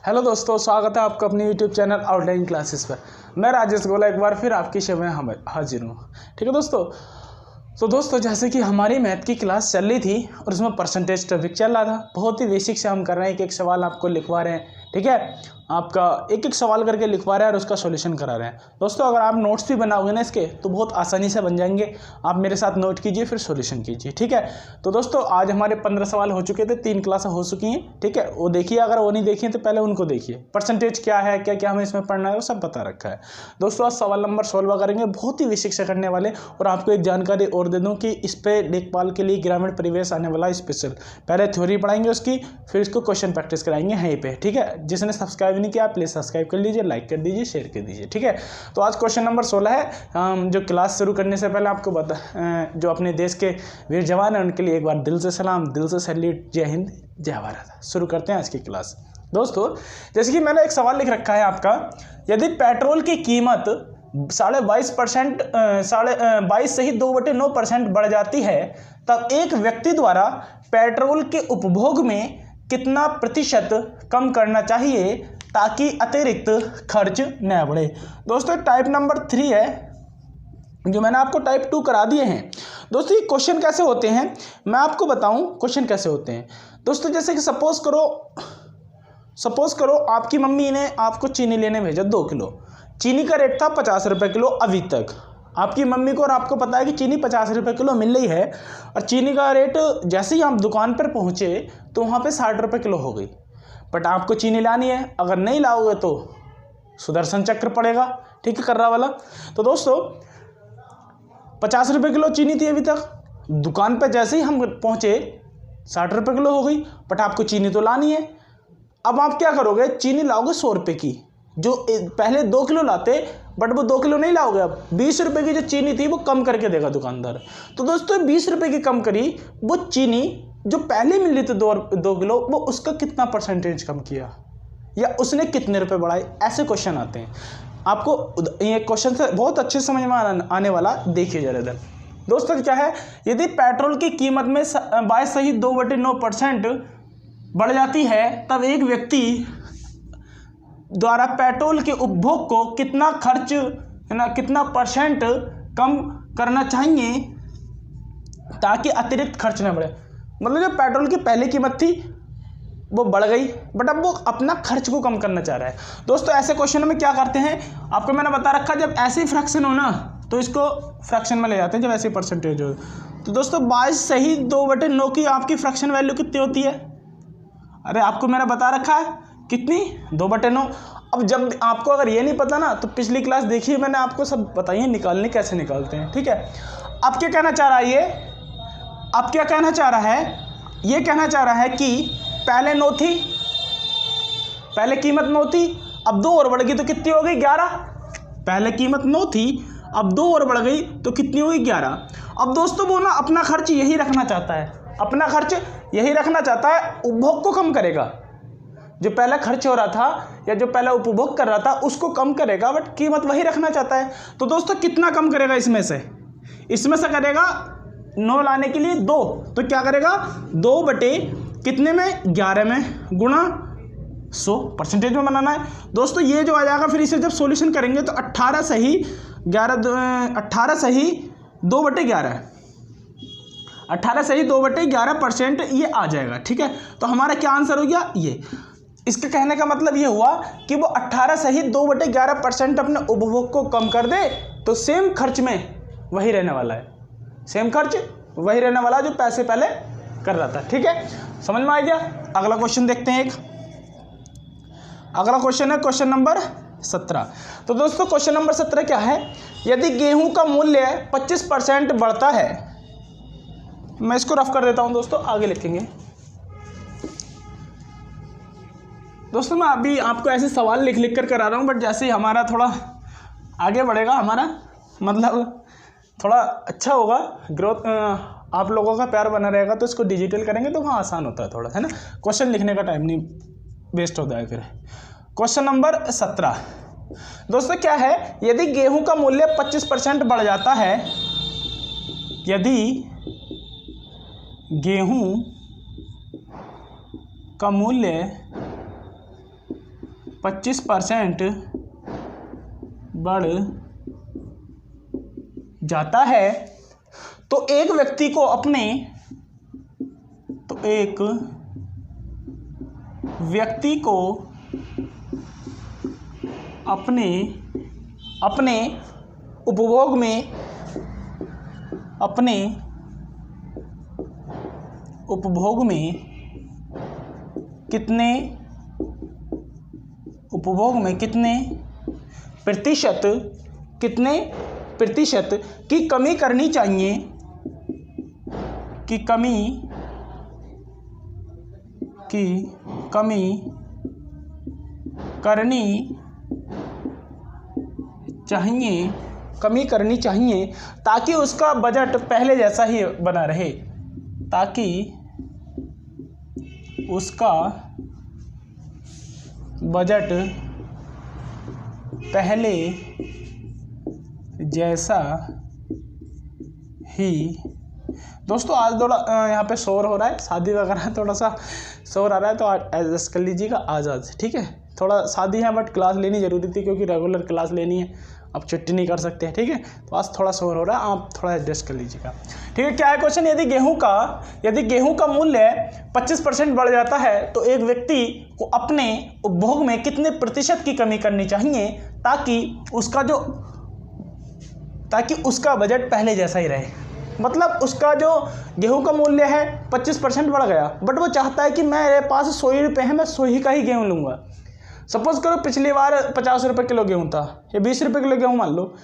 Hello दोस्तों, स्वागत है आपका अपने यूट्यूब चैनल आउटलाइन क्लासेस पर। मैं राजेश गोला एक बार फिर आपकी सेवा में हाजिर हूँ। ठीक है दोस्तों, तो दोस्तों जैसे कि हमारी मैथ की क्लास चल रही थी और उसमें परसेंटेज टॉपिक चल रहा था। बहुत ही बेसिक से हम कर रहे हैं, एक सवाल आपको लिखवा रहे हैं। ठीक है, आपका एक सवाल करके लिखवा रहे हैं और उसका सॉल्यूशन करा रहे हैं। दोस्तों अगर आप नोट्स भी बनाओगे ना इसके तो बहुत आसानी से बन जाएंगे। आप मेरे साथ नोट कीजिए फिर सॉल्यूशन कीजिए। ठीक है, तो दोस्तों आज हमारे 15 सवाल हो चुके थे, 3 क्लासें हो चुकी हैं। ठीक है, वो देखिए, अगर वो नहीं देखिए तो पहले उनको देखिए। परसेंटेज क्या है, क्या क्या हमें इसमें पढ़ना है, वो सब बता रखा है। दोस्तों आज सवाल नंबर 16 करेंगे, बहुत ही बेसिक से करने वाले। और आपको एक जानकारी और दे दूँ कि इस पर लेखपाल के लिए ग्रामीण परिवेश आने वाला स्पेशल, पहले थ्योरी पढ़ाएंगे उसकी, फिर इसको क्वेश्चन प्रैक्टिस कराएंगे यहीं पे। ठीक है, जिसने सब्सक्राइब नहीं किया प्लीज़ सब्सक्राइब कर लीजिए, लाइक कर दीजिए, शेयर कर दीजिए। ठीक है, तो आज क्वेश्चन नंबर 16 है। जो क्लास शुरू करने से पहले आपको जो अपने देश के वीर जवान हैं उनके लिए एक बार दिल से सलाम, दिल से सैल्यूट, जय हिंद जय भारत। शुरू करते हैं आज की क्लास। दोस्तों जैसे कि मैंने एक सवाल लिख रखा है आपका, यदि पेट्रोल की कीमत 22 से ही 2/9% बढ़ जाती है तब एक व्यक्ति द्वारा पेट्रोल के उपभोग में कितना प्रतिशत कम करना चाहिए ताकि अतिरिक्त खर्च न बढ़े। दोस्तों टाइप नंबर 3 है, जो मैंने आपको टाइप 2 करा दिए हैं। दोस्तों ये क्वेश्चन कैसे होते हैं मैं आपको बताऊं, क्वेश्चन कैसे होते हैं। दोस्तों जैसे कि सपोज करो आपकी मम्मी ने आपको चीनी लेने भेजा 2 किलो। चीनी का रेट था 50 रुपये किलो अभी तक। आपकी मम्मी को और आपको पता है कि चीनी 50 रुपये किलो मिल रही है और चीनी का रेट जैसे ही आप दुकान पर पहुँचे तो वहाँ पे 60 रुपये किलो हो गई। बट आपको चीनी लानी है, अगर नहीं लाओगे तो सुदर्शन चक्र पड़ेगा। ठीक है, कर्रा वाला। तो दोस्तों 50 रुपये किलो चीनी थी अभी तक, दुकान पर जैसे ही हम पहुँचे 60 रुपये किलो हो गई। बट आपको चीनी तो लानी है। अब आप क्या करोगे, चीनी लाओगे 100 रुपये की, जो पहले 2 किलो लाते, बट वो 2 किलो नहीं लाओगे। अब 20 रुपये की जो चीनी थी वो कम करके देगा दुकानदार। तो दोस्तों 20 रुपये की कम करी, वो चीनी जो पहले मिल रही थी 2 किलो, वो उसका कितना परसेंटेज कम किया या उसने कितने रुपए बढ़ाए। ऐसे क्वेश्चन आते हैं। आपको ये क्वेश्चन से बहुत अच्छे समझ में आने वाला, देखिए जरा इधर। दोस्तों क्या है, यदि पेट्रोल की कीमत में 22 से ही 2/9% बढ़ जाती है तब एक व्यक्ति द्वारा पेट्रोल के उपभोग को कितना परसेंट कम करना चाहिए ताकि अतिरिक्त खर्च न बढ़े। मतलब जो पेट्रोल की पहले कीमत थी वो बढ़ गई, बट अब वो अपना खर्च को कम करना चाह रहा है। दोस्तों ऐसे क्वेश्चन में क्या करते हैं, आपको मैंने बता रखा, जब ऐसे फ्रैक्शन हो ना तो इसको फ्रैक्शन में ले जाते हैं, जब ऐसी परसेंटेज हो। तो दोस्तों 22 से ही 2/9 की आपकी फ्रैक्शन वैल्यू कितनी होती है, अरे आपको मैंने बता रखा है कितनी, 2/9। अब जब आपको अगर ये नहीं पता ना तो पिछली क्लास देखिए, मैंने आपको सब बताइए निकालने कैसे निकालते हैं। ठीक है, अब क्या कहना चाह रहा है ये, अब क्या कहना चाह रहा है, ये कहना चाह रहा है कि पहले 9 थी, पहले कीमत 9 थी, अब 2 और बढ़ गई तो कितनी हो गई, 11। पहले कीमत 9 थी, अब 2 और बढ़ गई तो कितनी हुई, 11। अब दोस्तों वो ना अपना खर्च यही रखना चाहता है, अपना खर्च यही रखना चाहता है, उपभोग को कम करेगा। जो पहला खर्च हो रहा था या जो पहला उपभोग कर रहा था उसको कम करेगा, बट कीमत वही रखना चाहता है। तो दोस्तों कितना कम करेगा, इसमें से करेगा 9 लाने के लिए 2, तो क्या करेगा 2 बटे कितने में, 11 में गुणा 100, परसेंटेज में बनाना है। दोस्तों ये जो आ जाएगा, फिर इसे जब सॉल्यूशन करेंगे तो 18 से ही 2/11, 18 से ही 2/11% ये आ जाएगा। ठीक है, तो हमारा क्या आंसर हो गया ये। इसके कहने का मतलब ये हुआ कि वो 18 से ही 2/11% अपने उपभोग को कम कर दे तो सेम खर्च में वही रहने वाला है, सेम खर्च वही रहने वाला जो पैसे पहले कर रहा था। ठीक है, समझ में आ गया। अगला क्वेश्चन देखते हैं। अगला क्वेश्चन है क्वेश्चन नंबर 17। तो दोस्तों क्वेश्चन नंबर 17 क्या है, यदि गेहूं का मूल्य 25% बढ़ता है, मैं इसको रफ कर देता हूं दोस्तों, आगे लिखेंगे। दोस्तों मैं अभी आपको ऐसे सवाल लिख कर करा रहा हूं, बट जैसे ही हमारा थोड़ा आगे बढ़ेगा, हमारा मतलब थोड़ा अच्छा होगा, ग्रोथ, आप लोगों का प्यार बना रहेगा, तो इसको डिजिटल करेंगे तो वहाँ आसान होता है थोड़ा, है ना, क्वेश्चन लिखने का टाइम नहीं वेस्ट होता है। फिर क्वेश्चन नंबर 17 दोस्तों क्या है, यदि गेहूं का मूल्य 25% बढ़ जाता है, यदि गेहूं का मूल्य 25% बढ़ जाता है तो एक व्यक्ति को अपने उपभोग में कितने प्रतिशत की कमी करनी चाहिए कमी करनी चाहिए ताकि उसका बजट पहले जैसा ही बना रहे, ताकि उसका बजट पहले जैसा ही। दोस्तों आज थोड़ा यहाँ पे शोर हो रहा है, शादी वगैरह थोड़ा सा शोर आ रहा है तो एडजस्ट कर लीजिएगा आज, ठीक है। थोड़ा शादी है बट क्लास लेनी ज़रूरी थी क्योंकि रेगुलर क्लास लेनी है, अब छुट्टी नहीं कर सकते हैं, ठीक है। तो आज थोड़ा शोर हो रहा है, आप थोड़ा एडजस्ट कर लीजिएगा, ठीक है। क्या है क्वेश्चन, यदि गेहूं का मूल्य 25% बढ़ जाता है तो एक व्यक्ति को अपने उपभोग में कितने प्रतिशत की कमी करनी चाहिए ताकि उसका बजट पहले जैसा ही रहे। मतलब उसका जो गेहूं का मूल्य है 25% बढ़ गया, बट वो चाहता है कि मेरे पास 100 रुपये है, मैं 100 ही का ही गेहूं लूँगा। सपोज करो पिछली बार 50 रुपये किलो गेहूं था या 20 रुपये किलो गेहूं मान लो,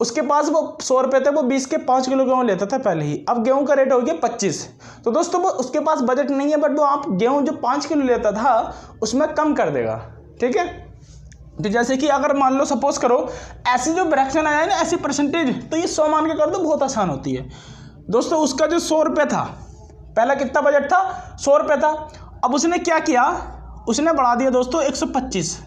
उसके पास वो 100 रुपये थे, वो 20 के 5 किलो गेहूं लेता था पहले ही। अब गेहूं का रेट हो गया 25, तो दोस्तों वो उसके पास बजट नहीं है, बट वो आप गेहूं जो 5 किलो लेता था उसमें कम कर देगा, ठीक है। तो जैसे कि अगर मान लो सपोज करो ऐसी जो फ्रैक्शन आया है ना, ऐसी परसेंटेज, तो ये 100 मान के कर दो, बहुत आसान होती है। दोस्तों उसका जो 100 रुपये था, पहला कितना बजट था, 100 रुपये था, अब उसने क्या किया, उसने बढ़ा दिया दोस्तों 125,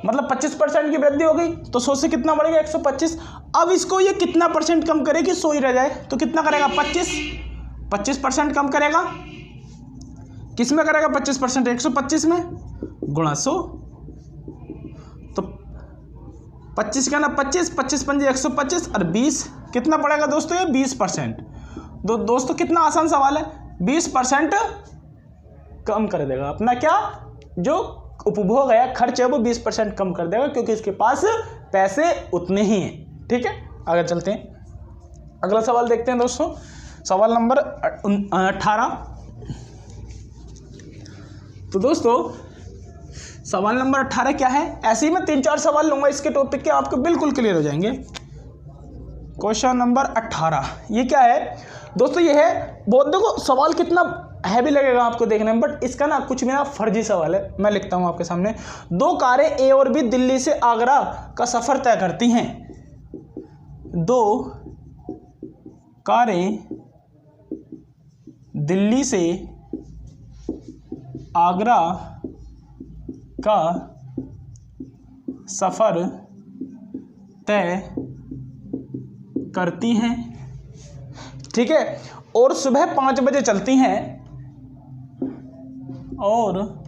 मतलब 25% की वृद्धि हो गई, तो 100 से कितना बढ़ेगा 125। अब इसको ये कितना परसेंट कम करे कि 100 ही रह जाए, तो कितना करेगा 25% कम करेगा, किस में करेगा 25%, 125 में गुणा 100, तो 25 का ना 25 पंजे 125 और 20 कितना पड़ेगा दोस्तों, ये 20%। दोस्तों कितना आसान सवाल है, 20% कम कर देगा अपना, क्या जो उपभोग है, खर्च है, वो 20% कम कर देगा क्योंकि इसके पास पैसे उतने ही हैं, ठीक है। आगे चलते हैं, अगला सवाल देखते हैं दोस्तों, सवाल नंबर 18। तो दोस्तों सवाल नंबर 18 क्या है, ऐसे ही मैं 3-4 सवाल लूंगा इसके टॉपिक के, आपको बिल्कुल क्लियर हो जाएंगे। क्वेश्चन नंबर 18 ये क्या है दोस्तों, ये है बहुत, देखो सवाल कितना हैवी लगेगा आपको देखने में, बट इसका ना कुछ मेरा फर्जी सवाल है, मैं लिखता हूँ आपके सामने। 2 कारें ए और बी दिल्ली से आगरा का सफ़र तय करती हैं। 2 कारें दिल्ली से आगरा का सफ़र तय करती हैं, ठीक है, और सुबह 5 बजे चलती हैं, और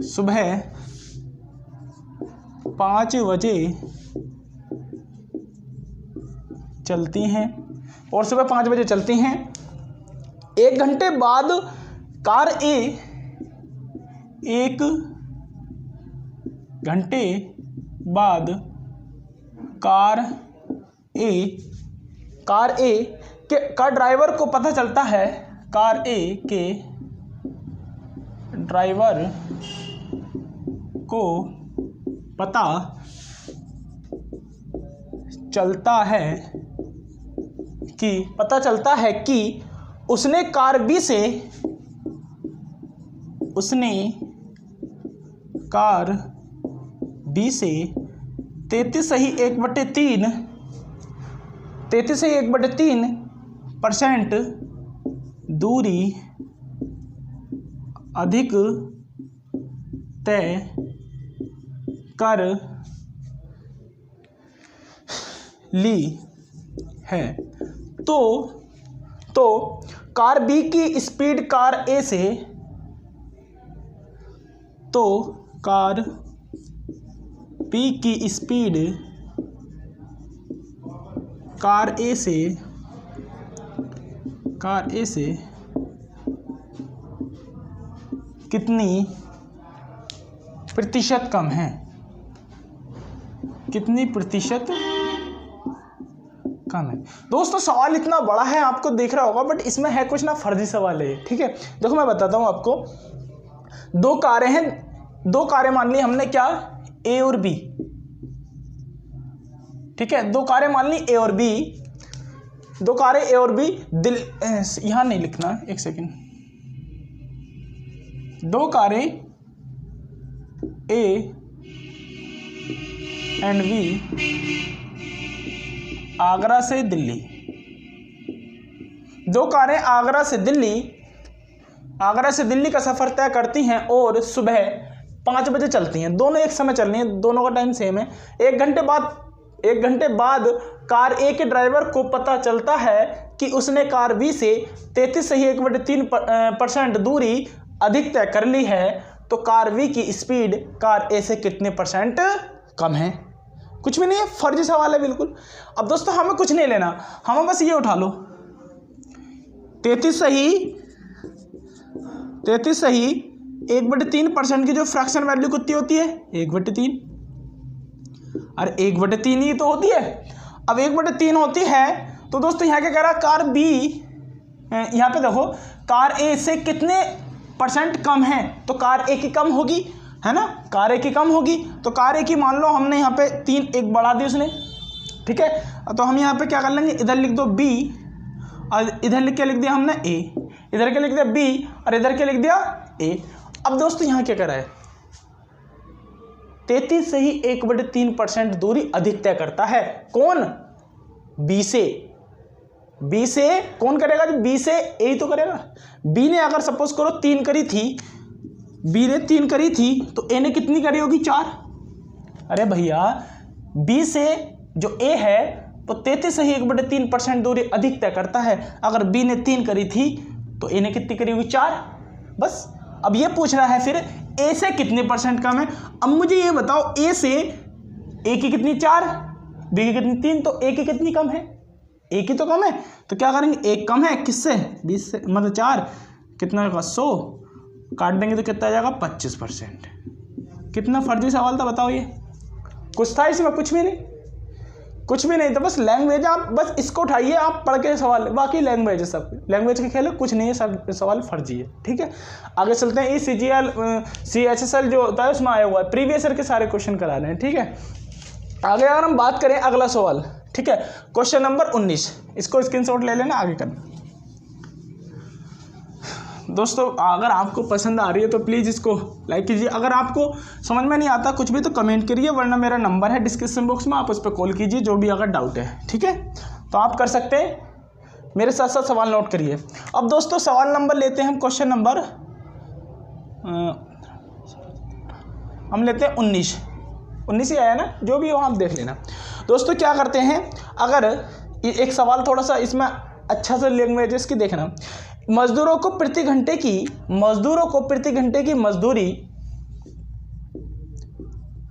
सुबह 5 बजे चलती हैं, और सुबह 5 बजे चलती हैं। 1 घंटे बाद कार ए, 1 घंटे बाद कार ए का ड्राइवर को पता चलता है, कार ए के ड्राइवर को पता चलता है कि उसने कार बी से 33 सही 1/3% दूरी अधिक तय कर ली है। तो कार बी की स्पीड कार ए से तो कार पी की स्पीड कार ए से कितनी प्रतिशत कम है, कितनी प्रतिशत कम है। दोस्तों सवाल इतना बड़ा है, आपको देख रहा होगा, बट इसमें है कुछ ना फर्जी सवाल है, ठीक है। देखो मैं बताता हूँ आपको, दो कारें हैं, दो कारें मान ली हमने, क्या, ए और बी, ठीक है। दो कारें मान ली ए और बी, दो कारें ए और बी, यहां नहीं लिखना, एक सेकेंड। दो कारें ए एंड बी आगरा से दिल्ली, दो कारें आगरा से दिल्ली का सफर तय करती हैं और सुबह 5 बजे चलती हैं। दोनों एक समय चल रही हैं, दोनों का टाइम सेम है। एक घंटे बाद कार ए के ड्राइवर को पता चलता है कि उसने कार बी से 33.3% दूरी अधिक तय कर ली है, तो कार बी की स्पीड कार ए से कितने परसेंट कम है। कुछ भी नहीं है, फर्जी सवाल है बिल्कुल। अब दोस्तों हमें कुछ नहीं लेना, हमें बस ये उठा लो, 33 सही 1/3% की जो फ्रैक्शन वैल्यू कितनी होती है, 1/3। अरे 1/3 ही तो होती है। अब 1/3 होती है तो दोस्तों यहाँ क्या कह रहा है, कार बी, यहाँ पे देखो, कार ए से कितने परसेंट कम है, तो कार ए की कम होगी, है ना, कार ए की कम होगी। तो कार ए की मान लो हमने यहाँ पे 3 1 बढ़ा दी उसने, ठीक है। तो हम यहाँ पे क्या कर लेंगे, इधर लिख दो बी और इधर लिख के लिख दिया हमने ए, इधर के लिख दिया बी और इधर के लिख दिया ए। अब दोस्तों यहाँ क्या कर रहा है, 33 सही 1/3% दूरी अधिक तय करता है। कौन, बी से कौन करेगा, बी से ए तो करेगा। बी ने अगर सपोज करो 3 करी थी, बी ने 3 करी थी, तो ए ने कितनी करी होगी, 4। अरे भैया बी से जो ए है तो 33 सही 1/3% दूरी अधिक तय करता है। अगर बी ने 3 करी थी तो ए ने कितनी करी होगी, 4। बस अब ये पूछ रहा है फिर ए से कितने परसेंट कम है। अब मुझे ये बताओ, ए से ए की कितनी 4, बी की कितनी 3, तो ए की कितनी कम है, ए की तो कम है। तो क्या करेंगे, एक कम है किससे, 20 से, मतलब 4 कितना होगा, 100 काट देंगे तो कितना आ जाएगा, 25%। कितना फर्जी सवाल था बताओ, ये कुछ था इसमें, कुछ भी नहीं। तो बस लैंग्वेज, आप बस इसको उठाइए, आप पढ़ के सवाल, बाकी लैंग्वेज है, सब लैंग्वेज के खेल है, कुछ नहीं है, सब सवाल फर्जी है, ठीक है। आगे चलते हैं। CGL CHSL जो होता है उसमें आया हुआ है, प्रीवियस ईयर के सारे क्वेश्चन करा रहे हैं, ठीक है। आगे अगर हम बात करें अगला सवाल, ठीक है, क्वेश्चन नंबर 19, इसको स्क्रीनशॉट ले लेना, आगे करना। दोस्तों अगर आपको पसंद आ रही है तो प्लीज़ इसको लाइक कीजिए। अगर आपको समझ में नहीं आता कुछ भी तो कमेंट करिए, वरना मेरा नंबर है डिस्क्रिप्शन बॉक्स में, आप उस पर कॉल कीजिए जो भी अगर डाउट है, ठीक है। तो आप कर सकते हैं, मेरे साथ साथ सवाल नोट करिए। अब दोस्तों सवाल नंबर लेते हैं हम, क्वेश्चन नंबर हम लेते हैं 19 ही आया ना, जो भी हो आप देख लेना। दोस्तों क्या करते हैं, अगर एक सवाल थोड़ा सा इसमें अच्छा सा लैंग्वेजेस की देखना, मजदूरों को प्रति घंटे की मजदूरी,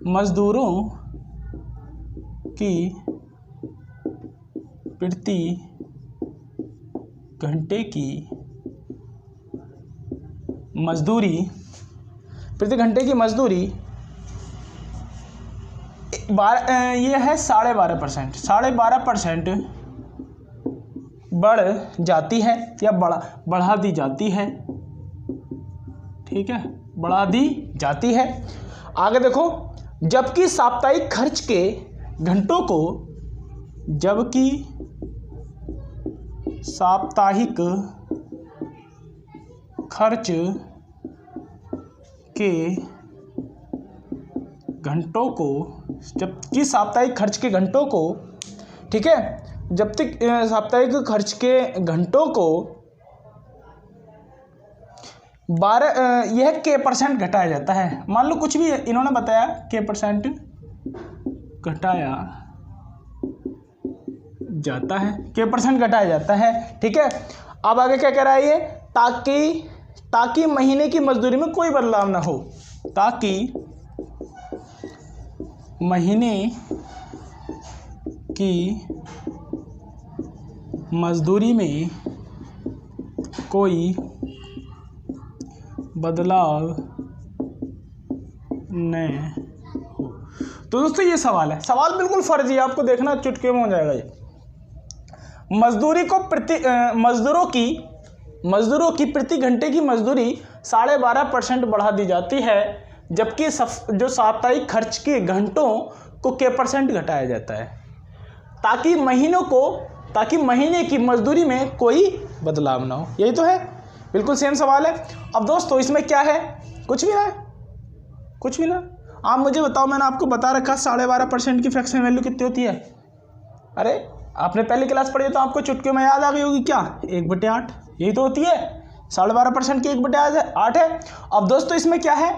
मजदूरों की प्रति घंटे की मजदूरी 12 ये है 12.5% बढ़ जाती है या बढ़ा दी जाती है, ठीक है, बढ़ा दी जाती है। आगे देखो, जबकि साप्ताहिक खर्च के घंटों को ठीक है, जब तक साप्ताहिक खर्च के घंटों को 12 यह k% घटाया जाता है। मान लो कुछ भी इन्होंने बताया, k% घटाया जाता है, k% घटाया जाता है, ठीक है। अब आगे क्या कह रहा है ये, ताकि ताकि महीने की मजदूरी में कोई बदलाव ना हो, ताकि महीने की मजदूरी में कोई बदलाव न हो। तो दोस्तों ये सवाल है, सवाल बिल्कुल फर्जी है, आपको देखना चुटकी में हो जाएगा ये। मजदूरी को मजदूरों की प्रति घंटे की मजदूरी 12.5% बढ़ा दी जाती है, जबकि जो साप्ताहिक खर्च के घंटों को k% घटाया जाता है, ताकि महीने की मजदूरी में कोई बदलाव ना हो। यही तो है, बिल्कुल सेम सवाल है। अब दोस्तों इसमें क्या है, कुछ भी ना है, कुछ भी ना। आप मुझे बताओ, मैंने आपको बता रखा 12.5% की फ्रैक्शन वैल्यू कितनी होती है। अरे आपने पहली क्लास पढ़ी तो आपको चुटकियों में याद आ गई होगी, क्या 1/8 यही तो होती है। 12.5% की 1/8 है। अब दोस्तों इसमें क्या है,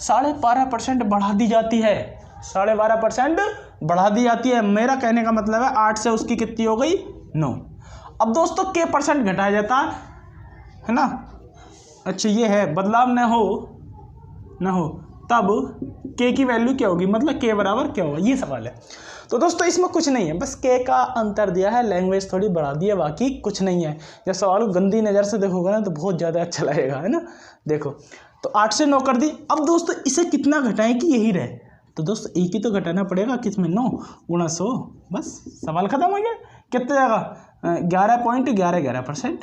12.5% बढ़ा दी जाती है, 12.5% बढ़ा दी जाती है। मेरा कहने का मतलब है 8 से उसकी कितनी हो गई, 9। अब दोस्तों k% घटाया जाता है ना। अच्छा ये है, बदलाव न हो तब k की वैल्यू क्या होगी, मतलब k बराबर क्या होगा, ये सवाल है। तो दोस्तों इसमें कुछ नहीं है, बस k का अंतर दिया है, लैंग्वेज थोड़ी बढ़ा दी है, बाकी कुछ नहीं है। जब सवाल को गंदी नज़र से देखोगे ना तो बहुत ज़्यादा अच्छा लगेगा, है ना। देखो तो 8 से 9 कर दी। अब दोस्तों इसे कितना घटाएं कि यही रहे, तो दोस्तों एक ही तो घटाना पड़ेगा, किसमें 9 × 100, बस सवाल खत्म हो गया। कितना जाएगा, 11.11%,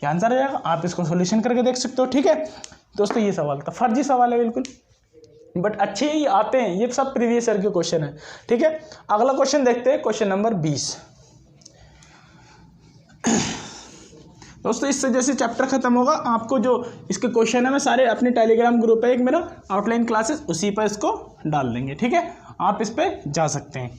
ये आंसर आ जाएगा। आप इसको सॉल्यूशन करके देख सकते हो, ठीक है। दोस्तों ये सवाल था, फर्जी सवाल है बिल्कुल, बट अच्छे ही आते हैं, ये सब प्रीवियस ईयर के क्वेश्चन है, ठीक है। अगला क्वेश्चन देखते हैं, क्वेश्चन नंबर 20। दोस्तों इससे जैसे चैप्टर खत्म होगा, आपको जो इसके क्वेश्चन है मैं सारे अपने टेलीग्राम ग्रुप है एक मेरा आउटलाइन क्लासेस, उसी पर इसको डाल देंगे, ठीक है। आप इस पर जा सकते हैं।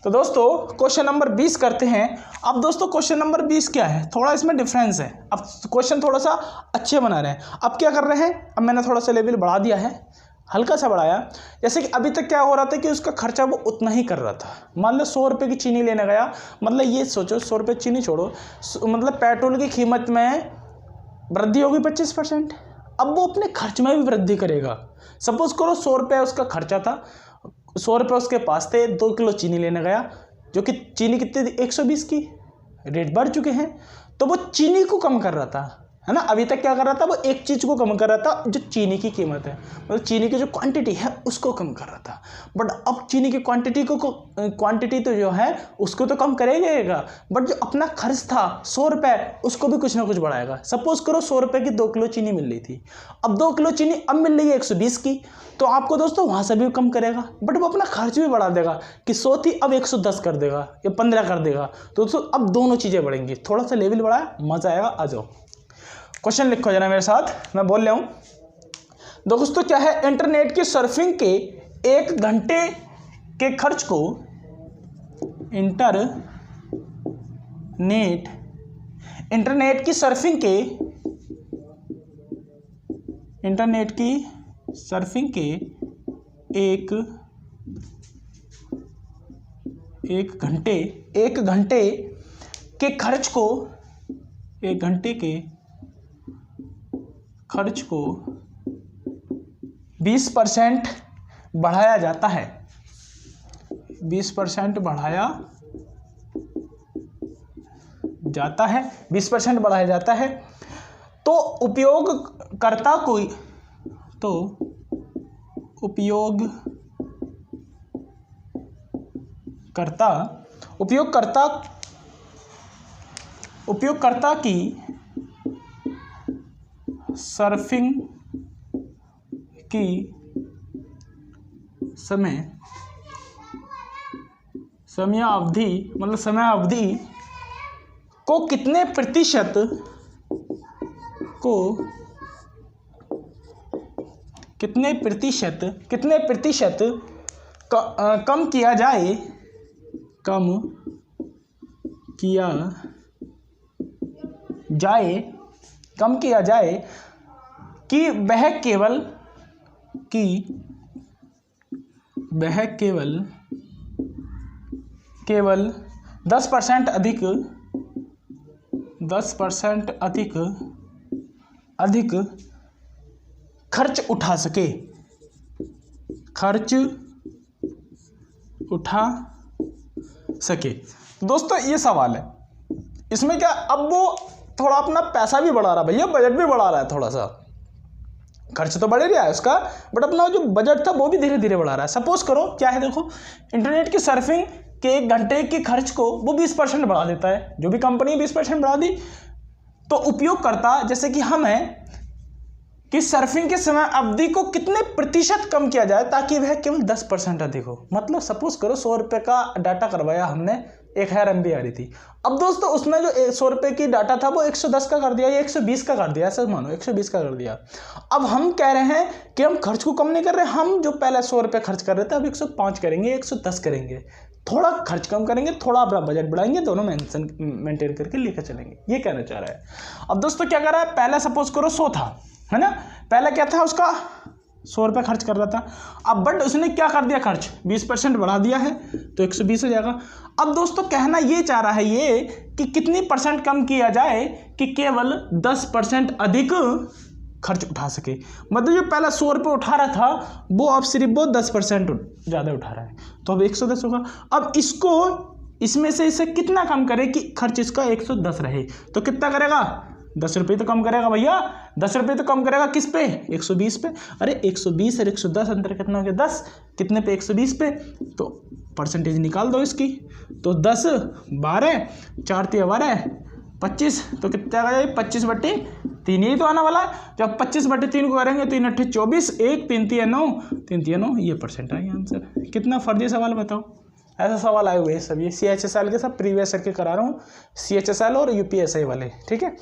तो दोस्तों क्वेश्चन नंबर 20 करते हैं। अब दोस्तों क्वेश्चन नंबर 20 क्या है, थोड़ा इसमें डिफरेंस है। अब क्वेश्चन थोड़ा सा अच्छे बना रहे हैं। अब क्या कर रहे हैं, अब मैंने थोड़ा सा लेवल बढ़ा दिया है, हल्का सा बढ़ाया। जैसे कि अभी तक क्या हो रहा था कि उसका खर्चा वो उतना ही कर रहा था। मान लो 100 रुपये की चीनी लेने गया, मतलब ये सोचो 100 रुपये चीनी छोड़ो, मतलब पेट्रोल की कीमत में वृद्धि होगी 25%। अब वो अपने खर्च में भी वृद्धि करेगा। सपोज करो 100 रुपये उसका खर्चा था, 100 रुपये उसके पास थे, 2 किलो चीनी लेने गया, जो कि चीनी कितनी थी 120 की, रेट बढ़ चुके हैं, तो वो चीनी को कम कर रहा था, है ना। अभी तक क्या कर रहा था, वो एक चीज़ को कम कर रहा था, जो चीनी की कीमत है, मतलब चीनी की जो क्वांटिटी है उसको कम कर रहा था। बट अब चीनी की क्वांटिटी तो जो है उसको तो कम करेगा, बट जो अपना खर्च था 100 रुपये, उसको भी कुछ ना कुछ बढ़ाएगा। सपोज करो 100 रुपये की 2 किलो चीनी मिल रही थी, अब 2 किलो चीनी अब मिल रही है 120 की, तो आपको दोस्तों वहाँ से भी कम करेगा, बट वो अपना खर्च भी बढ़ा देगा कि 100 थी अब 110 कर देगा या 15 कर देगा। तो दोस्तों अब दोनों चीज़ें बढ़ेंगी, थोड़ा सा लेवल बढ़ाया, मज़ा आएगा। आ जाओ क्वेश्चन लिखो जरा मेरे साथ, मैं बोल रहा हूँ। दोस्तों क्या है, इंटरनेट की सर्फिंग के 1 घंटे के खर्च को इंटरनेट की सर्फिंग के एक घंटे के खर्च को 1 घंटे के खर्च को 20% बढ़ाया जाता है, 20% बढ़ाया जाता है, तो उपयोगकर्ता की सर्फिंग की समयावधि को कितने प्रतिशत कम किया जाए कि वह केवल 10% अधिक अधिक खर्च उठा सके, खर्च उठा सके। दोस्तों ये सवाल है, इसमें क्या, अब वो थोड़ा अपना पैसा भी बढ़ा रहा है भैया, बजट भी बढ़ा रहा है, थोड़ा सा खर्च तो बढ़ ही रहा है उसका, बट अपना जो बजट था वो भी धीरे धीरे बढ़ा रहा है। सपोज करो क्या है, देखो इंटरनेट की सर्फिंग के 1 घंटे के खर्च को वो 20% बढ़ा देता है, जो भी कंपनी 20% बढ़ा दी, तो उपयोगकर्ता जैसे कि हम हैं कि सर्फिंग के समय अवधि को कितने प्रतिशत कम किया जाए ताकि वह केवल 10% अधिक हो। मतलब सपोज करो 100 रुपये का डाटा करवाया हमने, 1000 MB आ रही थी। अब दोस्तों उसने जो 100 रुपये की डाटा था वो 110 का कर दिया या 120 का कर दिया, ऐसा मानो 120 का कर दिया। अब हम कह रहे हैं कि हम खर्च को कम नहीं कर रहे, हम जो पहले 100 रुपये खर्च कर रहे थे अब 105 करेंगे, 110 करेंगे, थोड़ा खर्च कम करेंगे, थोड़ा अपना बजट बढ़ाएंगे, दोनों मेंटेन करके लेकर चलेंगे, ये कहना चाह रहा है। अब दोस्तों क्या कर रहा है, पहले सपोज करो 100 था, है ना, पहले क्या था उसका 100 रुपये खर्च कर रहा था, अब बट उसने क्या कर दिया, खर्च 20% बढ़ा दिया है तो 120 हो जाएगा। अब दोस्तों कहना ये चाह रहा है ये कि कितनी परसेंट कम किया जाए कि केवल 10% अधिक खर्च उठा सके। मतलब जो पहला 100 रुपये उठा रहा था वो अब सिर्फ वो 10% ज़्यादा उठा रहा है, तो अब 110 होगा। अब इसको इसमें से इसे कितना कम करे कि खर्च इसका 110 रहे, तो कितना करेगा, 10 रुपये तो कम करेगा भैया, 10 रुपये तो कम करेगा किस पे, 120 पे। अरे 120 और 110 अंतर कितना हो गया, 10, कितने पे, 120 पे, तो परसेंटेज निकाल दो इसकी, तो 10, 12, 4 × 12, 25, तो कितना आ गया, 25/3, यही तो आना वाला है। जब 25/3 को करेंगे 3 × 8 = 24, 1 3 × 9, 3 × 9, ये परसेंट आएगा आंसर। कितना फर्जी सवाल बताओ, ऐसा सवाल आए हुए हैं सब, ये CHSL के सब प्रीवियस ईयर के करा रहा हूँ, CHSL और UPSI वाले, ठीक है।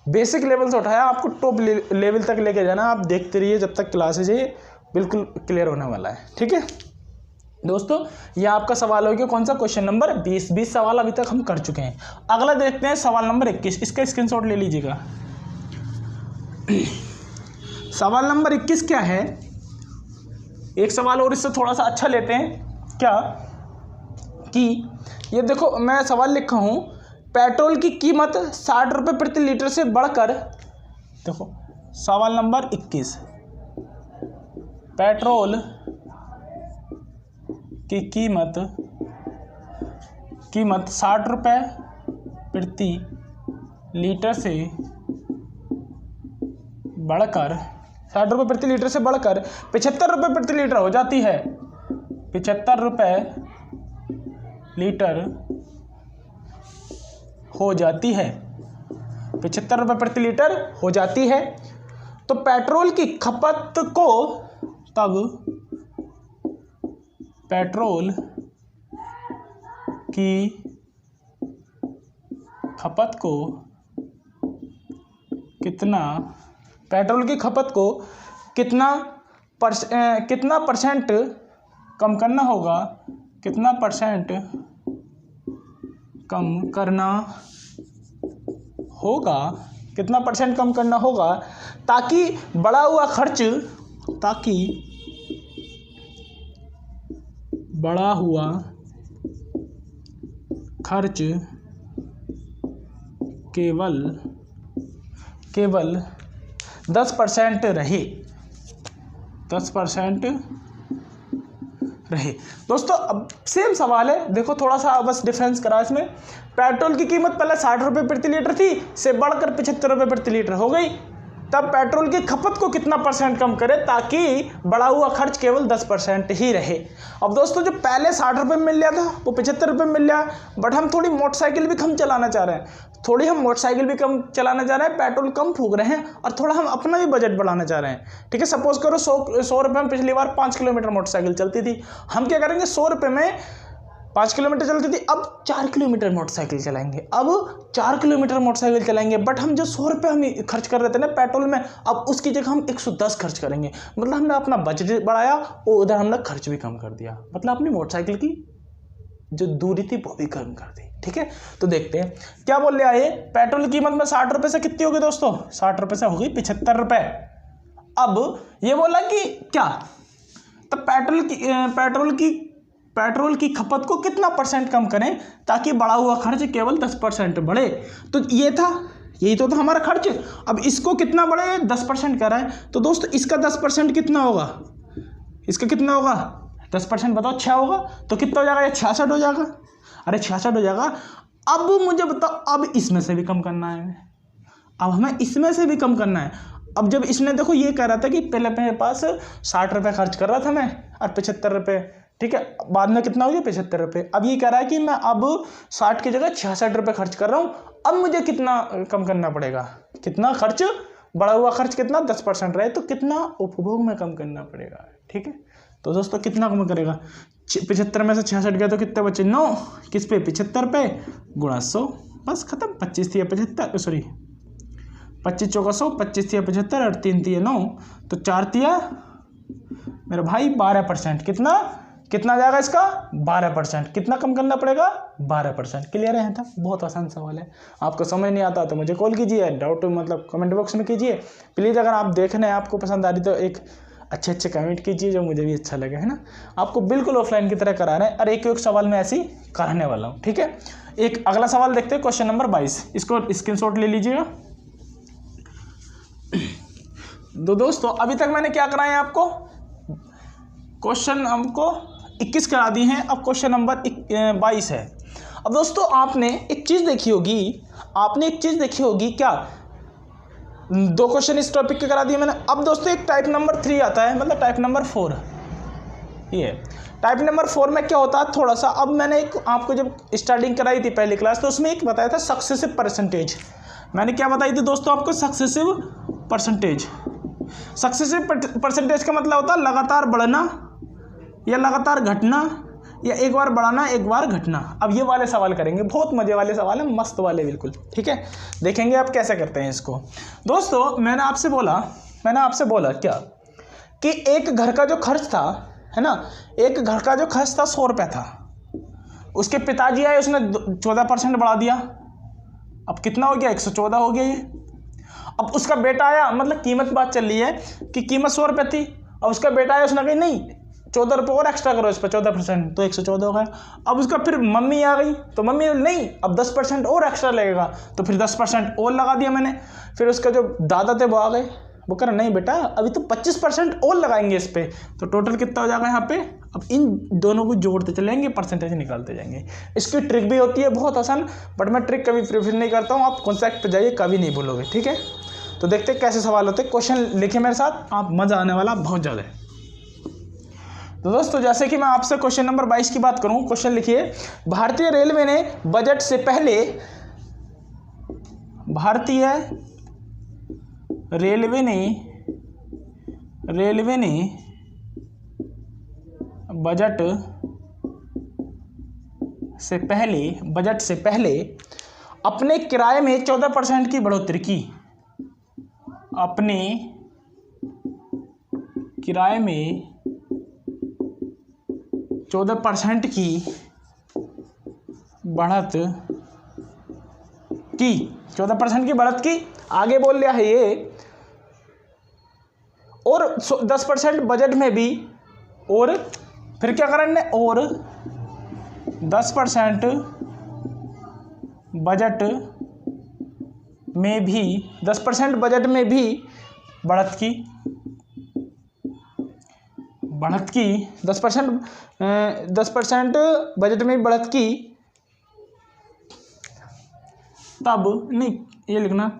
बेसिक लेवल से उठाया, आपको टॉप लेवल तक लेके जाना, आप देखते रहिए जब तक क्लासेज है बिल्कुल क्लियर होने वाला है, ठीक है दोस्तों। ये आपका सवाल हो गया कौन सा, क्वेश्चन नंबर 20। 20 सवाल अभी तक हम कर चुके हैं। अगला देखते हैं सवाल नंबर 21, इसका स्क्रीनशॉट ले लीजिएगा। सवाल नंबर 21 क्या है, एक सवाल और इससे थोड़ा सा अच्छा लेते हैं क्या, कि ये देखो मैं सवाल लिखा हूँ, पेट्रोल की कीमत 60 रुपये प्रति लीटर से बढ़कर, देखो सवाल नंबर 21, पेट्रोल की कीमत 60 रुपये प्रति लीटर से बढ़कर 60 रुपये प्रति लीटर से बढ़कर 75 रुपये प्रति लीटर हो जाती है, 75 रुपये लीटर हो जाती है, 75 रुपये प्रति लीटर हो जाती है, तो पेट्रोल की खपत को तब पेट्रोल की खपत को कितना, पेट्रोल की खपत को कितना परसेंट कम करना होगा, कितना परसेंट कम करना होगा, कितना परसेंट कम करना होगा ताकि बढ़ा हुआ खर्च, ताकि बढ़ा हुआ खर्च केवल 10% रहे, 10% रहे। दोस्तों अब सेम सवाल है, देखो थोड़ा सा बस डिफरेंस करा इसमें। पेट्रोल की कीमत पहले 60 रुपये प्रति लीटर थी, से बढ़कर 75 रुपये प्रति लीटर हो गई, तब पेट्रोल की खपत को कितना परसेंट कम करे ताकि बढ़ा हुआ खर्च केवल 10% ही रहे। अब दोस्तों जो पहले 60 रुपये में मिल रहा था वो 75 रुपये में मिल रहा है, बट हम थोड़ी मोटरसाइकिल भी कम चलाना चाह रहे हैं, पेट्रोल कम फूक रहे हैं और थोड़ा हम अपना भी बजट बढ़ाना चाह रहे हैं, ठीक है। सपोज करो 100 रुपये में पिछली बार 5 किलोमीटर मोटरसाइकिल चलती थी, हम क्या करेंगे 100 रुपये में 5 किलोमीटर चलती थी, अब 4 किलोमीटर मोटरसाइकिल चलाएंगे, बट हम जो 100 रुपये हम खर्च कर रहे थे ना पेट्रोल में, अब उसकी जगह हम 110 खर्च करेंगे। मतलब हमने अपना बजट बढ़ाया और उधर हमने खर्च भी कम कर दिया, मतलब अपनी मोटरसाइकिल की जो दूरी थी वो भी कम कर दी, ठीक है। तो देखते हैं क्या बोल रहे आए, पेट्रोल की कीमत में 60 रुपये से कितनी होगी दोस्तों, 60 रुपये से हो गई 75 रुपये। अब ये बोला कि क्या, तो पेट्रोल की खपत को कितना परसेंट कम करें ताकि बढ़ा हुआ खर्च केवल 10% बढ़े, तो ये था यही तो था हमारा खर्च। अब इसको कितना बढ़े, 10% कर रहा है, तो दोस्तों इसका 10% कितना होगा, इसका कितना होगा 10% बताओ, 6 होगा, तो कितना हो जाएगा, ये 66 हो जाएगा। अरे 66 हो जाएगा। अब मुझे बताओ, अब इसमें से भी कम करना है हमें, अब हमें इसमें से भी कम करना है। अब जब इसने देखो ये कह रहा था कि पहले मेरे पास 60 रुपये खर्च कर रहा था मैं और 75 रुपये, ठीक है, बाद में कितना हो गया 75 रुपये। अब ये कह रहा है कि मैं अब 60 की जगह 66 रुपये खर्च कर रहा हूँ। अब मुझे कितना कम करना पड़ेगा, कितना खर्च, बढ़ा हुआ खर्च कितना 10% रहे, तो कितना उपभोग में कम करना पड़ेगा, ठीक है। तो दोस्तों कितना कम करेगा, 75 में से 66 गया तो कितने बचे 9, किस पे 75 पे गुणा 100, बस खत्म। 25 थी 75, सॉरी 25 चौका 100, 25 थी 75 और 3 थी 9, तो 4 थी मेरे भाई 12%। कितना जाएगा इसका 12%। कितना कम करना पड़ेगा 12%। क्लियर है? था बहुत आसान सवाल है। आपको समझ नहीं आता तो मुझे कॉल कीजिए, डाउट मतलब कमेंट बॉक्स में कीजिए प्लीज़। अगर आप देख रहे हैं आपको पसंद आ रही तो एक अच्छे कमेंट कीजिए जो मुझे भी अच्छा लगे, है ना। आपको बिल्कुल ऑफलाइन की तरह करा रहे हैं और एक सवाल में ऐसे ही कराने वाला हूँ, ठीक है। एक अगला सवाल देखते हैं, क्वेश्चन नंबर 22, इसको स्क्रीनशॉट ले लीजिएगा। तो दोस्तों अभी तक मैंने क्या कराया आपको, क्वेश्चन हमको 21 करा दी हैं, अब क्वेश्चन नंबर 22 है। अब दोस्तों आपने एक चीज़ देखी होगी, क्या 2 क्वेश्चन इस टॉपिक के करा दिए मैंने। अब दोस्तों एक टाइप नंबर 3 आता है, मतलब टाइप नंबर 4, ये टाइप नंबर 4 में क्या होता है थोड़ा सा। अब मैंने एक आपको जब स्टार्टिंग कराई थी पहली क्लास, तो उसमें एक बताया था सक्सेसिव परसेंटेज। मैंने क्या बताई थी दोस्तों आपको, सक्सेसिव परसेंटेज। सक्सेसिव परसेंटेज का मतलब होता है लगातार बढ़ना या लगातार घटना, या एक बार बढ़ाना एक बार घटना। अब ये वाले सवाल करेंगे, बहुत मजे वाले सवाल हैं, मस्त वाले बिल्कुल, ठीक है। देखेंगे आप कैसे करते हैं इसको। दोस्तों मैंने आपसे बोला क्या कि एक घर का जो खर्च था, है ना, एक घर का जो खर्च था 100 रुपये था। उसके पिताजी आए, उसने 14% बढ़ा दिया। अब कितना हो गया 114 हो गया ये। अब उसका बेटा आया, मतलब कीमत बात चल रही है कि कीमत 100 रुपये थी, और उसका बेटा आया, उसने कहा नहीं 14 रुपये और एक्स्ट्रा करो इस पर 14%, तो 114 हो गया। अब उसका फिर मम्मी आ गई, तो मम्मी नहीं अब 10% और एक्स्ट्रा लगेगा, तो फिर 10% और लगा दिया मैंने। फिर उसका जो दादा थे वो आ गए, वो कह रहे नहीं बेटा अभी तो 25% और लगाएंगे इस पर, तो टोटल कितना हो जाएगा यहाँ पे। अब इन दोनों को जोड़ते चलेंगे, परसेंटेज निकालते जाएंगे। इसकी ट्रिक भी होती है बहुत आसान, बट मैं ट्रिक कभी प्रेफर नहीं करता हूँ, आप कॉन्सेप्ट पे जाइए कभी नहीं भूलोगे, ठीक है। तो देखते हैं कैसे सवाल होते हैं, क्वेश्चन लिखे मेरे साथ, आप मज़ा आने वाला बहुत ज़्यादा है। तो दोस्तों जैसे कि मैं आपसे क्वेश्चन नंबर 22 की बात करूं, क्वेश्चन लिखिए, भारतीय रेलवे ने बजट से पहले बजट से पहले अपने किराए में 14% की बढ़ोतरी की। अपने किराए में 14% की बढ़त की, 14% की बढ़त की, आगे बोल लिया है ये, और 10% बजट में भी, और फिर क्या करना है, और 10% बजट में भी, 10% बजट में भी बढ़त की 10% बजट में बढ़त की, तब नहीं ये लिखना,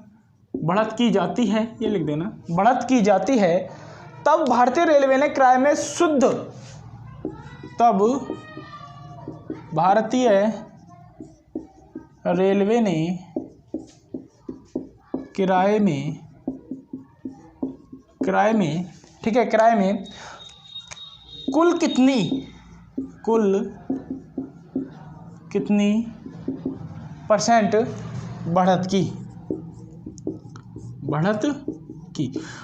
बढ़त की जाती है, ये लिख देना, बढ़त की जाती है, तब भारतीय रेलवे ने किराए में शुद्ध, तब भारतीय रेलवे ने किराए में, ठीक है, किराए में कुल कितनी परसेंट बढ़त की।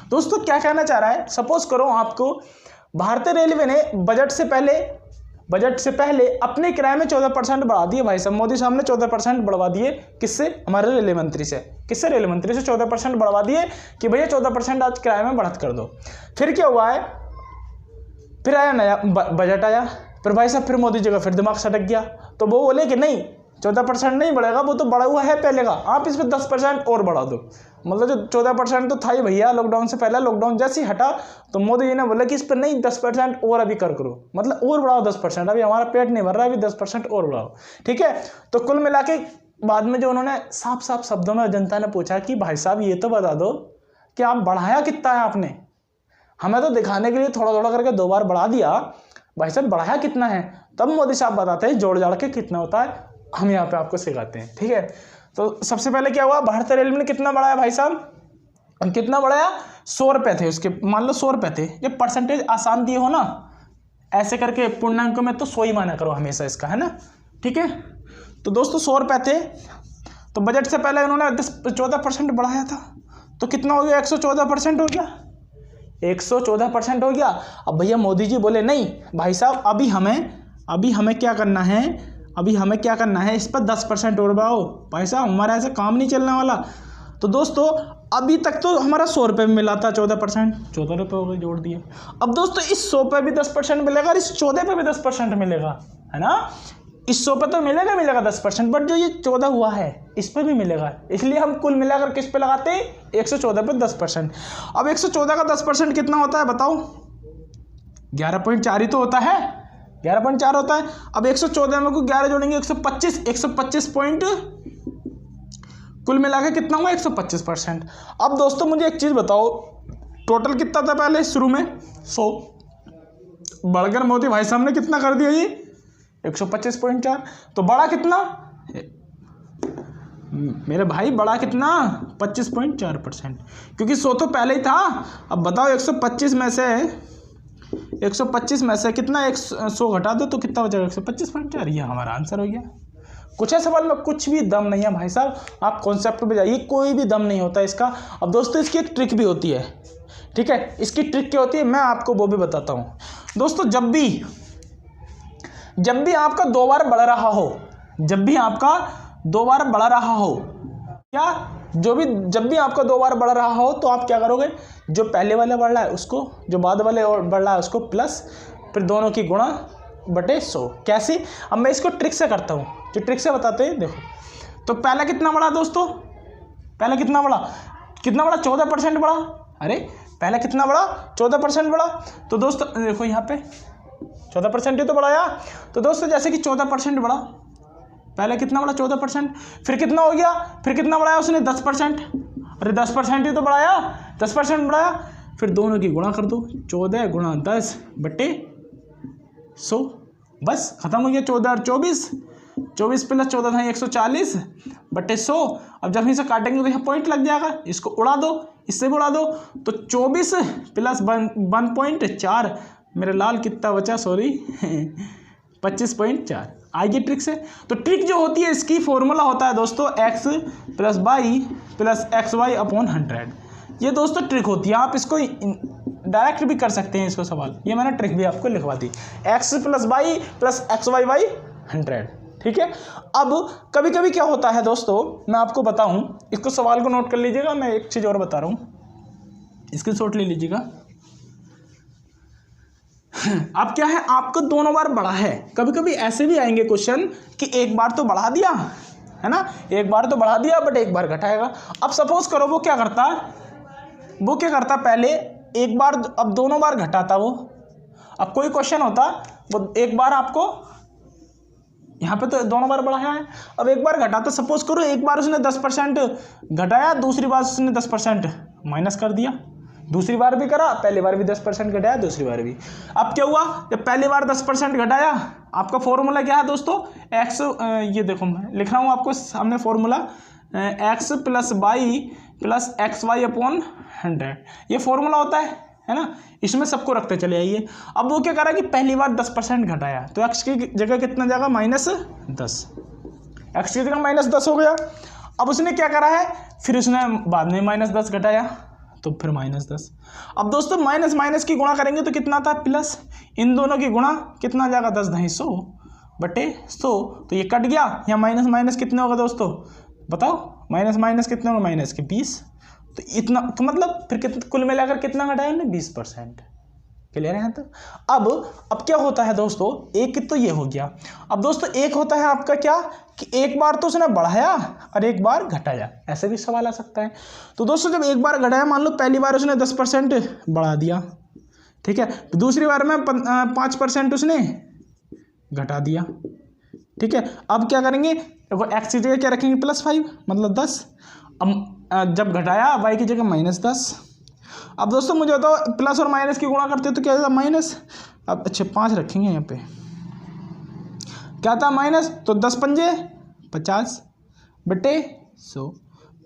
दोस्तों क्या कहना चाह रहा है, सपोज करो आपको भारतीय रेलवे ने बजट से पहले अपने किराए में 14% बढ़ा दिए। भाई साहब मोदी साहब ने 14% बढ़वा दिए, किससे, हमारे रेलवे मंत्री से, 14% बढ़वा दिए कि भैया 14% आज किराए में बढ़त कर दो। फिर क्या हुआ है, फिर आया नया बजट आया, फिर भाई साहब फिर मोदी जी का फिर दिमाग सटक गया, तो वो बोले कि नहीं 14% नहीं बढ़ेगा, वो तो बढ़ा हुआ है पहले का, आप इस पर 10% और बढ़ा दो। मतलब जो 14% तो था ही भैया लॉकडाउन से पहले, लॉकडाउन जैसे ही हटा तो मोदी जी ने बोला कि इस पर नहीं 10% और अभी करो, मतलब और बढ़ाओ 10%, अभी हमारा पेट नहीं भर रहा है, अभी 10% और बढ़ाओ, ठीक है। तो कुल मिला के बाद में जो उन्होंने साफ साफ शब्दों में जनता ने पूछा कि भाई साहब ये तो बता दो कि आप बढ़ाया कितना है आपने, हमें तो दिखाने के लिए थोड़ा थोड़ा करके 2 बार बढ़ा दिया, भाई साहब बढ़ाया कितना है। तब मोदी साहब बताते हैं जोड़ जाड़ के कितना होता है, हम यहाँ पे आपको सिखाते हैं, ठीक है। तो सबसे पहले क्या हुआ, भारतीय रेलवे ने कितना बढ़ाया भाई साहब, कितना बढ़ाया, 100 रुपये थे उसके, मान लो 100 रुपये थे। ये परसेंटेज आसान दिए हो ना ऐसे करके, पूर्णांक में तो 100 ही माना करो हमेशा इसका, है ना, ठीक है। तो दोस्तों 100 रुपये थे, तो बजट से पहले उन्होंने 14% बढ़ाया था, तो कितना हो गया, 114% हो गया, 114% हो गया। अब भैया मोदी जी बोले नहीं भाई साहब अभी हमें क्या करना है, इस पर 10% और बढ़ाओ, भाई साहब हमारा ऐसा काम नहीं चलने वाला। तो दोस्तों अभी तक तो हमारा 100 रुपये में मिला था 14%, 14 रुपये हो गए, जोड़ दिए। अब दोस्तों इस 100 पे भी 10% मिलेगा और इस 14 पे भी 10% मिलेगा, है ना। इस 100 पे तो मिलेगा 10%, बट जो ये 14 हुआ है इस पर भी मिलेगा, इसलिए हम कुल मिलाकर किस पे लगाते हैं, 114 पे 10%। अब 114 का 10% कितना होता है बताओ, 11.4 ही तो होता है, 11.4 होता है। अब 114 में को 11 जोड़ेंगे 125 पॉइंट, कुल मिला के कितना हुआ 125%। अब दोस्तों मुझे एक चीज़ बताओ, टोटल कितना था पहले शुरू में 100, बढ़कर मोदी भाई साहब ने कितना कर दिया, ये 125.4, तो बड़ा कितना मेरे भाई, बड़ा कितना 25.4%, क्योंकि 100 तो पहले ही था। अब बताओ 125 में से कितना 100 घटा दो तो कितना बचेगा, 125.4, ये हमारा आंसर हो गया। कुछ है सवाल में, कुछ भी दम नहीं है भाई साहब, आप कॉन्सेप्ट पे जाइए, कोई भी दम नहीं होता इसका। अब दोस्तों इसकी एक ट्रिक भी होती है, ठीक है, इसकी ट्रिक क्या होती है मैं आपको वो भी बताता हूँ। दोस्तों जब भी आपका 2 बार बढ़ रहा हो, जब भी आपका 2 बार बढ़ रहा हो, जब भी आपका 2 बार बढ़ रहा हो तो आप क्या करोगे, जो पहले वाला बढ़ रहा है उसको, जो बाद वाले और बढ़ रहा है उसको प्लस, फिर दोनों की गुणा बटे 100। कैसे, अब मैं इसको ट्रिक से करता हूँ, जो ट्रिक से बताते हैं देखो। तो पहला कितना बढ़ा दोस्तों, पहला कितना बढ़ा 14% बढ़ा, अरे पहला कितना बढ़ा 14% बढ़ा। तो दोस्तों देखो यहाँ पे 14% ही तो बढ़ाया। तो दोस्तों जैसे कि 14% बढ़ा, पहले कितना बढ़ा 14%, फिर कितना हो गया, फिर कितना बढ़ाया उसने 10%, अरे 10% ही तो बढ़ाया, 10% बढ़ाया, फिर दोनों की गुणा कर दो, 14 गुणा 10 बटे 100, बस खत्म हो गया। 14 और 24 प्लस 14 था 140 बटे 100। अब जब इसे काटेंगे तो यहाँ पॉइंट लग जाएगा, इसको उड़ा दो, इससे भी उड़ा दो, तो 24 प्लस 1.4, मेरे लाल कितना बचा, सॉरी 25.4। आइए ट्रिक से। तो ट्रिक जो होती है इसकी फॉर्मूला होता है दोस्तों x plus y plus x y upon 100। ये दोस्तों ट्रिक होती है, आप इसको डायरेक्ट भी कर सकते हैं इसको सवाल, ये मैंने ट्रिक भी आपको लिखवा दी, x plus y plus x y by 100, ठीक है। अब कभी कभी क्या होता है दोस्तों, मैं आपको बताऊं, इसको सवाल को नोट कर लीजिएगा, मैं एक चीज़ और बता रहा हूँ, स्क्रीनशॉट ले लीजिएगा। अब क्या है, आपको दोनों बार बढ़ा है, कभी कभी ऐसे भी आएंगे क्वेश्चन कि एक बार तो बढ़ा दिया है ना, एक बार तो बढ़ा दिया बट एक बार घटाएगा। अब सपोज करो वो क्या करता पहले एक बार, अब दोनों बार घटाता वो। अब कोई क्वेश्चन होता वो एक बार आपको, यहाँ पे तो दोनों बार बढ़ाया है, अब एक बार घटाता, सपोज करो एक बार उसने 10% घटाया, दूसरी बार उसने 10% माइनस कर दिया, दूसरी बार भी करा, पहली बार भी 10% घटाया, दूसरी बार भी। अब क्या हुआ, जब पहली बार 10% घटाया, आपका फॉर्मूला क्या है दोस्तों, एक्स, ये देखो मैं लिख रहा हूँ आपको सामने formula, x plus y plus x y upon 100, ये फॉर्मूला होता है ना, इसमें सबको रखते चले आइए। अब वो क्या करा कि पहली बार 10% घटाया, तो एक्स की जगह कितना जाएगा -10, एक्स की जगह -10 हो गया। अब उसने क्या करा है, फिर उसने बाद में -10 घटाया, तो फिर -10। अब दोस्तों माइनस माइनस की गुणा करेंगे तो कितना था प्लस, इन दोनों की गुणा कितना जाएगा 10 × 100 बटे 100, तो ये कट गया, यहाँ माइनस माइनस कितने होगा दोस्तों बताओ, माइनस माइनस कितने होगा, माइनस के 20, तो इतना, तो मतलब फिर कुल मिलाकर कितना घटाया हमने 20%। क्लियर है यहाँ तक। अब क्या होता है दोस्तों, एक तो ये हो गया। अब दोस्तों एक होता है आपका क्या कि एक बार तो उसने बढ़ाया और एक बार घटाया, ऐसे भी सवाल आ सकता है। तो दोस्तों जब एक बार घटाया, मान लो पहली बार उसने 10% बढ़ा दिया, ठीक है, तो दूसरी बार में 5% उसने घटा दिया, ठीक है। अब क्या करेंगे, देखो एक्स की जगह क्या रखेंगे, +5 मतलब 10। अब जब घटाया वाई की जगह -10। अब दोस्तों मुझे बताओ प्लस और माइनस की गुणा करते तो क्या था, माइनस। अब अच्छा 5 रखेंगे यहाँ पे, क्या था माइनस, तो 10 पंजे 50 बटे 100,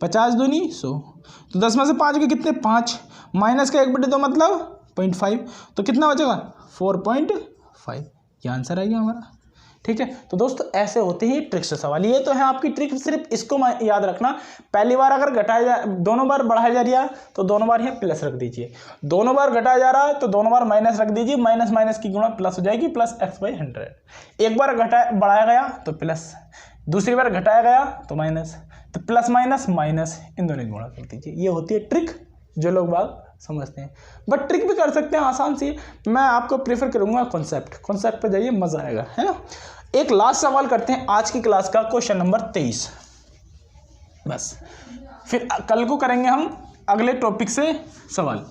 50 दूनी 100, तो 10 में से 5 के कितने, 5, माइनस का 1/2 मतलब 0.5, तो कितना बचेगा 4.5, ये आंसर आ गया हमारा, ठीक है। तो दोस्तों ऐसे होते ही ट्रिक से सवाल, ये तो है आपकी ट्रिक, सिर्फ इसको याद रखना। पहली बार अगर घटाया दोनों बार बढ़ाया जा रहा है तो दोनों बार यहाँ प्लस रख दीजिए, दोनों बार घटाया जा रहा है तो दोनों बार माइनस रख दीजिए, माइनस माइनस की गुणा प्लस हो जाएगी, +x/100। एक बार बढ़ाया गया तो प्लस, दूसरी बार घटाया गया तो माइनस, तो प्लस माइनस माइनस इन दोनों की गुणा कर दीजिए। ये होती है ट्रिक, जो लोग बाग समझते हैं, बट ट्रिक भी कर सकते हैं आसान सी। मैं आपको प्रेफर करूंगा कॉन्सेप्ट पे जाइए, मजा आएगा, है ना। एक लास्ट सवाल करते हैं आज की क्लास का, क्वेश्चन नंबर 23, बस फिर कल को करेंगे हम अगले टॉपिक से सवाल।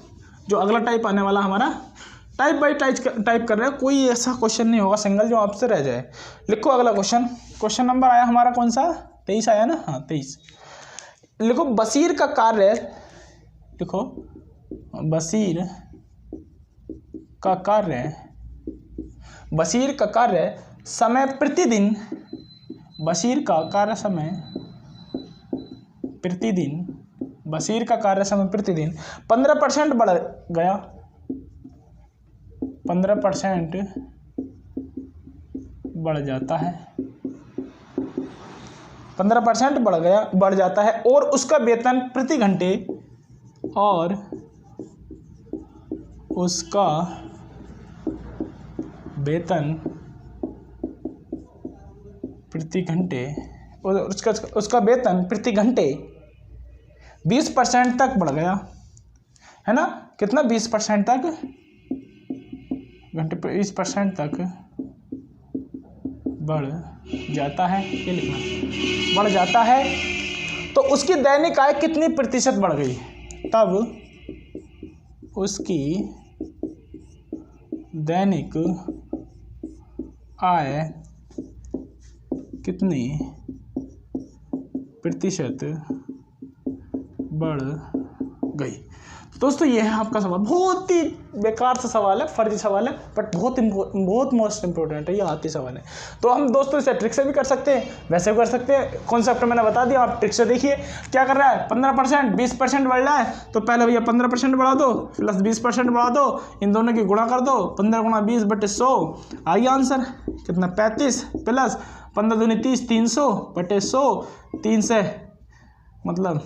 जो अगला टाइप आने वाला हमारा, टाइप बाई टाइप कर रहे हैं, कोई ऐसा क्वेश्चन नहीं होगा सिंगल जो आपसे रह जाए। लिखो अगला क्वेश्चन नंबर आया हमारा कौन सा, 23 आया ना, हाँ 23। लिखो बशीर का कार्य, लिखो बशीर का कार्य समय प्रतिदिन, बशीर का कार्य समय प्रतिदिन 15% बढ़ गया, 15% बढ़ जाता है, 15% बढ़ जाता है, और उसका वेतन प्रति घंटे, और उसका वेतन प्रति घंटे, और उसका वेतन प्रति घंटे 20% तक बढ़ गया, है ना, कितना 20% तक, घंटे 20% तक बढ़ जाता है, ये लिखना, बढ़ जाता है, तो उसकी दैनिक आय कितनी प्रतिशत बढ़ गई, तब उसकी दैनिक आय कितनी प्रतिशत बढ़ गई। दोस्तों ये है आपका सवाल, बहुत ही बेकार सा सवाल है, फर्जी सवाल है, बट बहुत मोस्ट इंपॉर्टेंट है, ये आती सवाल है। तो हम दोस्तों इसे ट्रिक से भी कर सकते हैं, वैसे भी कर सकते हैं, कॉन्सेप्ट मैंने बता दिया, आप ट्रिक से देखिए क्या कर रहा है। 15% 20% बढ़ रहा है, तो पहले भैया 15% बढ़ा दो प्लस 20% बढ़ा दो, इन दोनों की गुणा कर दो, 15 × 20 बटे 100, आइए आंसर कितना, 35 प्लस 15 दूनी 30, 300 बटे 100, 3 से मतलब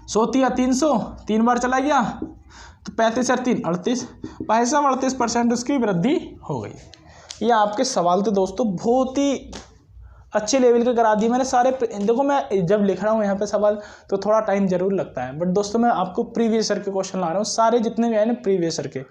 100 या 300, 3 बार चला गया, तो 35 और 3 38, भाई साहब 38% उसकी वृद्धि हो गई। ये आपके सवाल थे दोस्तों, बहुत ही अच्छे लेवल के करा दिए मैंने सारे। देखो मैं जब लिख रहा हूँ यहाँ पे सवाल तो थोड़ा टाइम जरूर लगता है, बट दोस्तों मैं आपको प्रीवियस ईयर के क्वेश्चन ला रहा हूँ, सारे जितने भी आए ना प्रीवियस ईयर के,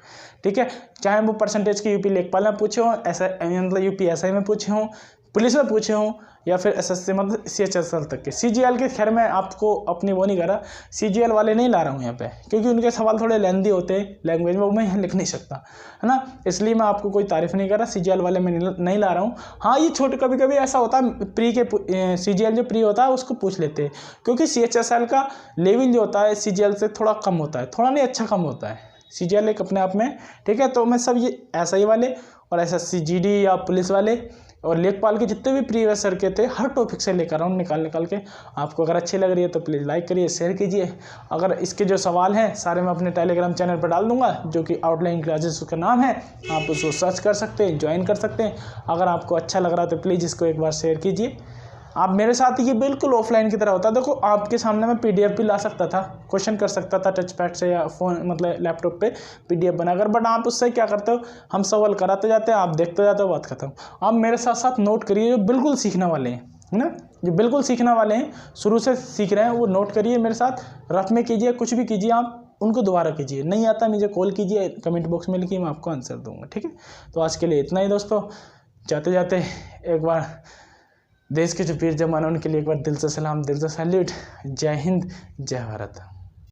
ठीक है। चाहे वो परसेंटेज की यूपी लेखपाल में पूछे हों, ऐसा मतलब यूपी एसआई में पूछे हों, पुलिस में पूछे हों, या फिर एसएससी मतलब CHSL तक के। CGL के खैर मैं आपको अपनी वो नहीं कर रहा, CGL वाले नहीं ला रहा हूँ यहाँ पे, क्योंकि उनके सवाल थोड़े लेंदी होते हैं लैंग्वेज में, वो मैं यहाँ लिख नहीं सकता, है ना, इसलिए मैं आपको कोई तारीफ नहीं कर रहा, CGL वाले मैं नहीं ला रहा हूँ। हाँ ये छोटे कभी कभी ऐसा होता है, प्री के CGL जो प्री होता है उसको पूछ लेते हैं, क्योंकि CHSL का लेवल जो होता है CGL से थोड़ा कम होता है, थोड़ा नहीं अच्छा कम होता है, CGL एक अपने आप में, ठीक है। तो मैं सब ये SI वाले और SSC GD या पुलिस वाले और लेखपाल के जितने भी प्रीवियस ईयर के थे हर टॉपिक से लेकर आऊँ निकाल के। आपको अगर अच्छी लग रही है तो प्लीज़ लाइक करिए, शेयर कीजिए। अगर इसके जो सवाल हैं सारे मैं अपने टेलीग्राम चैनल पर डाल दूंगा, जो कि आउटलाइन क्लासेस उसका नाम है, आप उसको सर्च कर सकते हैं, ज्वाइन कर सकते हैं। अगर आपको अच्छा लग रहा है तो प्लीज़ इसको एक बार शेयर कीजिए। आप मेरे साथ ये बिल्कुल ऑफलाइन की तरह होता है। देखो आपके सामने मैं PDF भी ला सकता था, क्वेश्चन कर सकता था टच पैड से या फ़ोन मतलब लैपटॉप पे PDF बनाकर, बट आप उससे क्या करते हो, हम सवाल कराते जाते हैं, आप देखते जाते हो, बात खत्म। आप मेरे साथ साथ नोट करिए, जो बिल्कुल सीखने वाले हैं, है ना, जो बिल्कुल सीखने वाले हैं, शुरू से सीख रहे हैं, वो नोट करिए मेरे साथ, रफ में कीजिए, कुछ भी कीजिए, आप उनको दोबारा कीजिए। नहीं आता मुझे कॉल कीजिए, कमेंट बॉक्स में लिखिए, मैं आपको आंसर दूंगा, ठीक है। तो आज के लिए इतना ही दोस्तों, जाते जाते एक बार देश के जो वीर जवान हैं उनके लिए एक बार दिल से सलाम, दिल से सैल्यूट। जय हिंद, जय भारत।